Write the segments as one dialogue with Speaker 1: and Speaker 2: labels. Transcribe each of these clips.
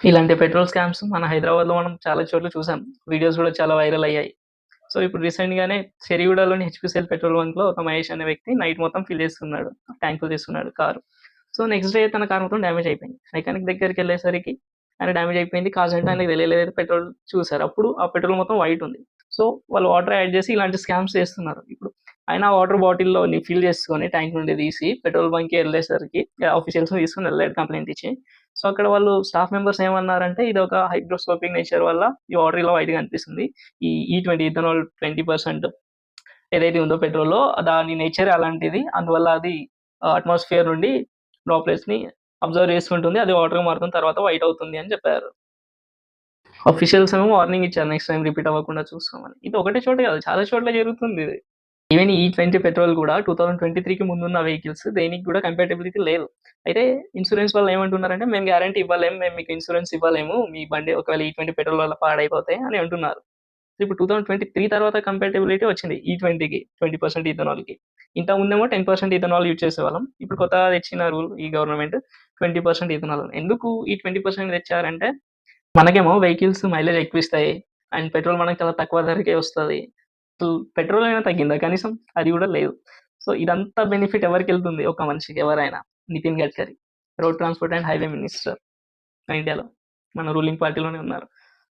Speaker 1: ఇలాంటి petrol scams మన హైదరాబాద్లో మనం చాలా చోట్ల చూసాం. వీడియోస్ కూడా చాలా వైరల్ అయ్యాయి. సో ఇప్పుడు రీసెంట్గానే చెరిగూడలోని హెచ్పిసిఎల్ పెట్రోల్ బంక్లో ఒక మహేష్ అనే వ్యక్తి నైట్ మొత్తం ఫిల్ చేస్తున్నాడు, ట్యాంక్ ఫుల్ చేస్తున్నాడు కారు. సో నెక్స్ట్ డే తన కారు మొత్తం డ్యామేజ్ అయిపోయింది. మెకానిక్ దగ్గరికి వెళ్ళేసరికి ఆయన డ్యామేజ్ అయిపోయింది, కాజ్ అంటే ఆయనకి తెలియలేదు. పెట్రోల్ చూసారు, అప్పుడు ఆ పెట్రోల్ మొత్తం వైట్ ఉంది. సో వాళ్ళు వాటర్ యాడ్ చేసి ఇలాంటి స్కామ్స్ చేస్తున్నారు. ఇప్పుడు ఆయన వాటర్ బాటిల్లో ఫిల్ చేసుకొని ట్యాంక్ నుండి తీసి పెట్రోల్ బంక్కి వెళ్ళేసరికి ఆఫీషియల్స్ తీసుకుని వెళ్ళాడు కంప్లైంట్ ఇచ్చి. సో అక్కడ వాళ్ళు స్టాఫ్ మెంబర్స్ ఏమన్నారంటే ఇది ఒక హైడ్రోస్కోపిక్ నేచర్ వల్ల ఈ వాటర్ ఇలా వైట్గా అనిపిస్తుంది. ఈ E20 ఇథనాల్ 20% ఏదైతే ఉందో పెట్రోల్లో దాని నేచర్ అలాంటిది, అందువల్ల అది అట్మాస్ఫియర్ నుండి డ్రాప్లెట్స్ని అబ్జర్వ్ చేసుకుంటుంది, అది వాటర్గా మారుతున్న తర్వాత వైట్ అవుతుంది అని చెప్పారు. అఫీషియల్స్ ఏమో వార్నింగ్ ఇచ్చారు, నెక్స్ట్ టైం రిపీట్ అవ్వకుండా చూసుకోమని. ఇది ఒకటే చోట కాదు, చాలా చోట్ల జరుగుతుంది ఇది. ఈవెన్ E20 పెట్రోల్ కూడా 2023కి ముందున్న వెహికల్స్ దేనికి కూడా కంపాటబిలిటీ లేదు. అయితే ఇన్సూరెన్స్ వాళ్ళు ఏమంటున్నారంటే మేము గ్యారంటీ ఇవ్వలేము, మేము మీకు ఇన్సూరెన్స్ ఇవ్వలేము, మీ బండి ఒకవేళ E20 పెట్రోల్ వల్ల పాడైపోతే అని అంటున్నారు. ఇప్పుడు 2023 తర్వాత కంపాటబిలిటీ వచ్చింది E20కి 20% ఇథనాల్కి. ఇంత ముందేమో 10% ఇథనాల్ యూజ్ చేసేవాళ్ళం. ఇప్పుడు కొత్తగా తెచ్చిన రూల్ ఈ గవర్నమెంట్ 20% ఇథనాల్. ఎందుకు ఈ 20% తెచ్చారంటే మనకేమో వెహికల్స్ మైలేజ్ ఎక్కువ ఇస్తాయి అండ్ పెట్రోల్ మనకి చాలా తక్కువ ధరకే వస్తుంది. పెట్రోల్ అయినా తగ్గిందా కనీసం? అది కూడా లేదు. సో ఇదంతా బెనిఫిట్ ఎవరికి వెళ్తుంది? ఒక మనిషికి, ఎవరైనా, Nitin Gadkari, road transport and highway minister ఇండియాలో, మన రూలింగ్ పార్టీలోనే ఉన్నారు.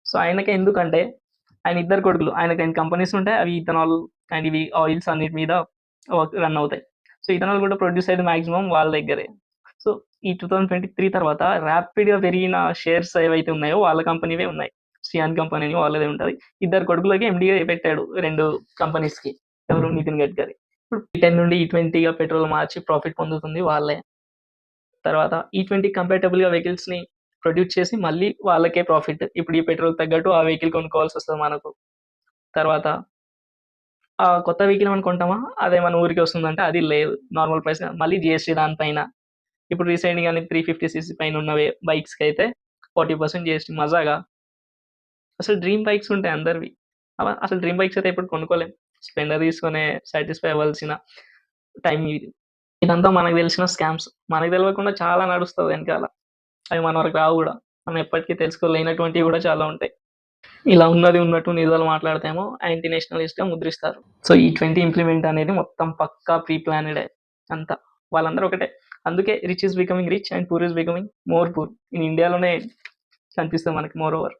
Speaker 1: సో ఆయనకే ఎందుకంటే ఆయన ఇద్దరు కొడుకులు, ఆయనకి 10 కంపెనీస్ ఉంటాయి, అవి ఇథనాల్ అండ్ ఇవి ఆయిల్స్ అన్నిటి మీద రన్ అవుతాయి. సో ఇథనాల్ కూడా ప్రొడ్యూస్ అయ్యేది మాక్సిమం వాళ్ళ దగ్గరే. సో ఈ 2023 తర్వాత ర్యాపిడ్గా పెరిగిన షేర్స్ ఏవైతే ఉన్నాయో వాళ్ళ కంపెనీవే ఉన్నాయి. సియాన్ కంపెనీ వాళ్ళదే ఉంటుంది. ఇద్దరు కొడుకులకి ఎండీగా పెట్టాడు 2 కంపెనీస్కి. ఎవరు? నితిన్ గడ్కరీ. ఇప్పుడు E10 నుండి E20గా పెట్రోల్ మార్చి ప్రాఫిట్ పొందుతుంది వాళ్ళే. తర్వాత E20 కంపాటబుల్గా వెహికల్స్ని ప్రొడ్యూస్ చేసి మళ్ళీ వాళ్ళకే ప్రాఫిట్. ఇప్పుడు ఈ పెట్రోల్ తగ్గట్టు ఆ వెహికల్ కొనుక్కోవాల్సి వస్తుంది మనకు. తర్వాత ఆ కొత్త వెహికల్ మనం కొంటామా, అదే మన ఊరికి వస్తుందంటే అది లేదు, నార్మల్ ప్రైస్, మళ్ళీ జిఎస్టీ దానిపైన. ఇప్పుడు రీసెంట్గానే 350cc పైన ఉన్న బైక్స్కి అయితే 40% జిఎస్టీ. మజాగా అసలు డ్రీమ్ బైక్స్ ఉంటాయి అందరివి, అసలు డ్రీమ్ బైక్స్ అయితే ఇప్పుడు కొనుక్కోలేం. స్ప్లెండర్ తీసుకునే సాటిస్ఫై అవ్వాల్సిన టైం ఇది. ఇదంతా మనకు తెలిసిన స్కామ్స్, మనకు తెలియకుండా చాలా నడుస్తుంది వెనకాల. అవి మన వరకు రావు కూడా, మనం ఎప్పటికీ తెలుసుకోలేనటువంటివి కూడా చాలా ఉంటాయి. ఇలా ఉన్నది ఉన్నట్టు నిజాలు మాట్లాడితేమో యాంటీ నేషనలిస్ట్గా ముద్రిస్తారు. సో E20 ఇంప్లిమెంట్ అనేది మొత్తం పక్కా ప్రీ ప్లానెడే అంతా. వాళ్ళందరూ ఒకటే. అందుకే rich is becoming rich and poor is becoming more poor. In ఇండియాలోనే కనిపిస్తుంది మనకి మోర్ ఓవర్.